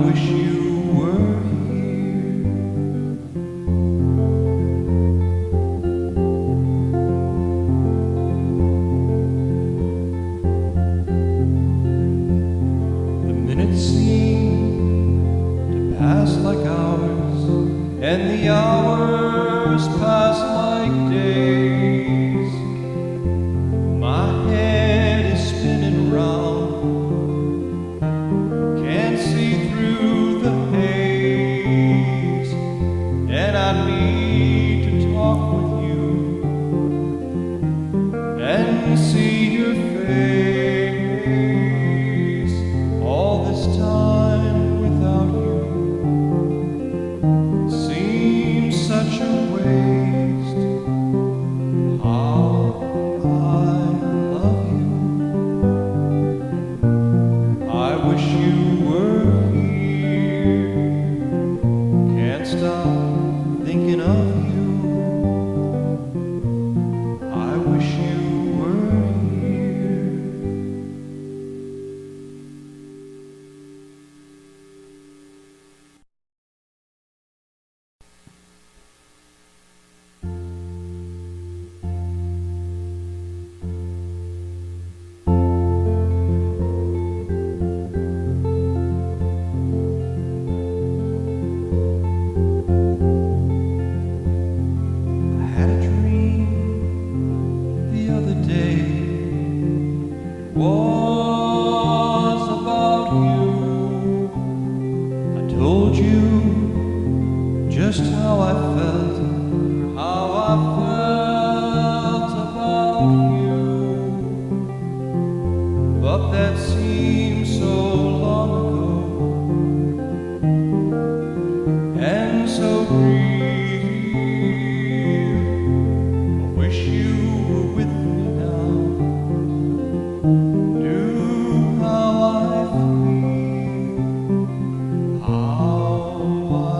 wish you were here. The minutes seem to pass like hours, and the hours pass like days. My head is spinning round, can't see through the haze, and I need to talk with you and see your face. All this time without you seems such a waste. How I love you. I wish you were here. Can't stop thinking of you. I wish you were here. I had a dream the other day. It was about you. I told you just how I felt about you. But that seems so long ago and so brief. I wish you were with me now. Knew how I feel, how I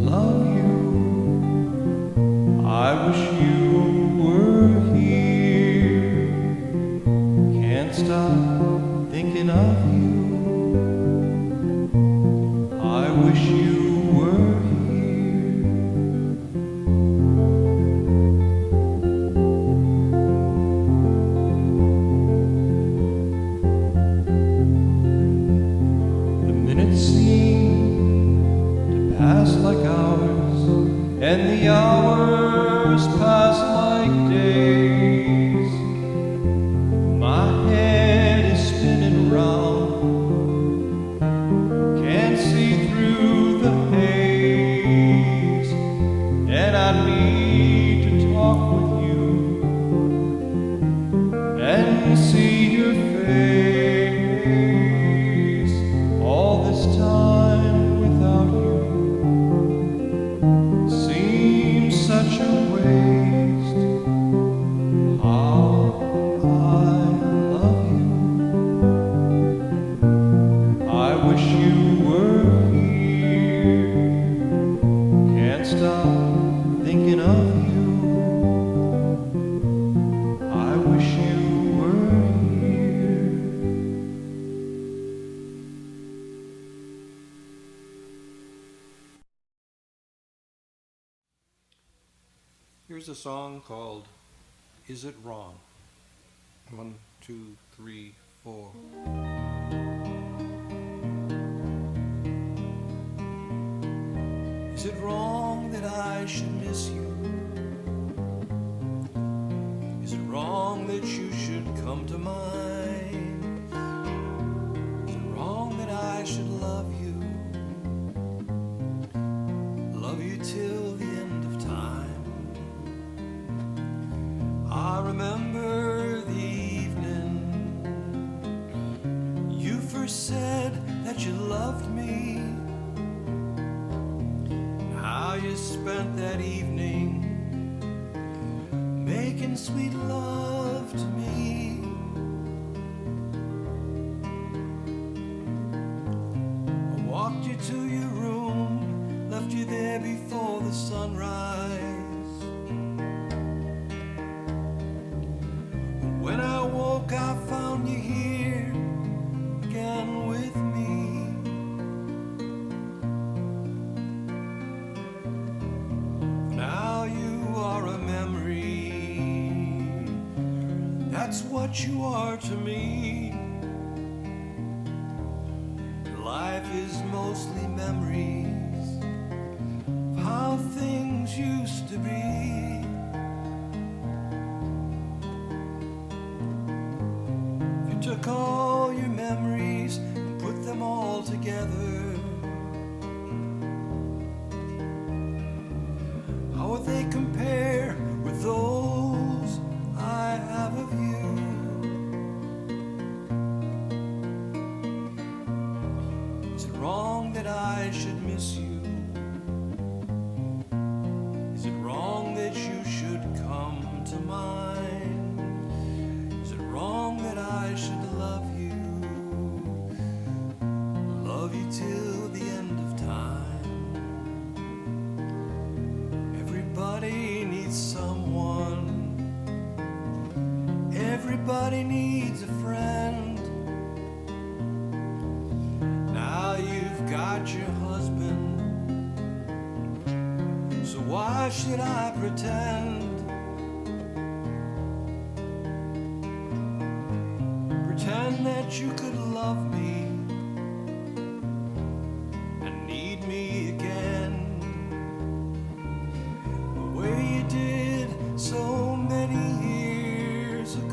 love you. I wish you were here. Can't stop thinking of you. I wish you were here. The minutes seem to pass like hours, and the hours pass like days. My head is spinning round, can't see through the haze, and I need to talk with you and see your face. All this time without you seems such a waste. How I love you. I wish you were here. Can't stop thinking of you. I wish you were here. Here's a song called Is It Wrong? 1, 2, 3, 4. Is it wrong that I should miss you? Is it wrong that you should come to mind? Is it wrong that I should love you? Love you till the end of time. I remember the evening you first said that you loved me. How you spent that evening making sweet love to me. I walked you to your room, left you there before the sunrise. When I woke, I found you here again with me. what you are to me. Life is mostly memories of how things used to be. If you took all your memories and put them all together, how would they compare with those I have of you? Is it wrong that I should miss you? Is it wrong that you should come to mind? Is it wrong that I should love you till the end of time? Everybody needs someone. Everybody needs a friend. Now you've got your husband, so why should I pretend? Pretend that you could love me and need me again, the way you did so many years ago.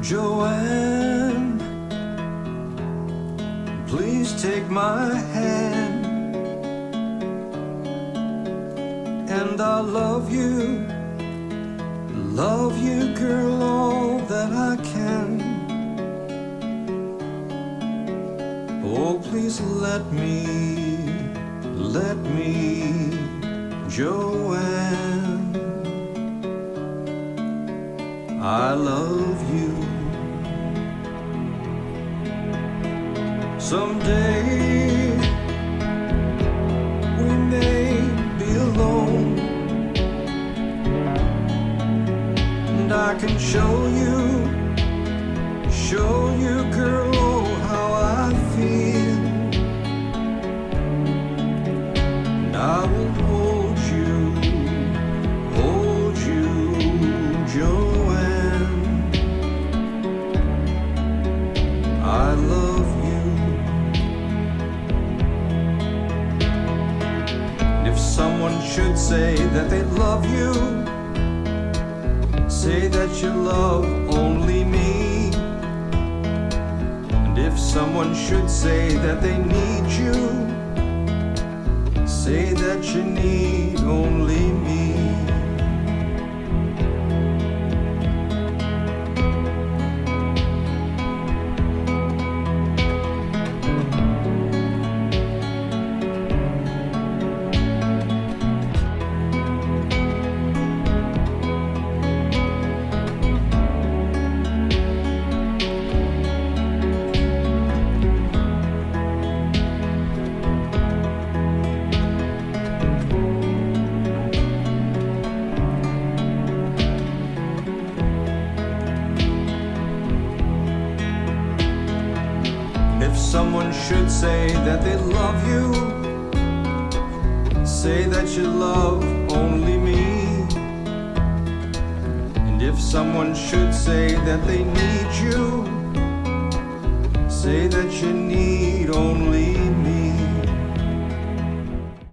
Joanne, please take my hand, and I'll love you, girl, all that I can. Oh, please let me, Joanne, I love you. Someday we may be alone, and I can show you, girl, oh, how I feel. And I will hold you, Joanne. I love you. And if someone should say that they love you, say that you love only me. And if someone should say that they need you, say that you need only me. Someone should say that they love you, say that you love only me. And if someone should say that they need you, say that you need only me.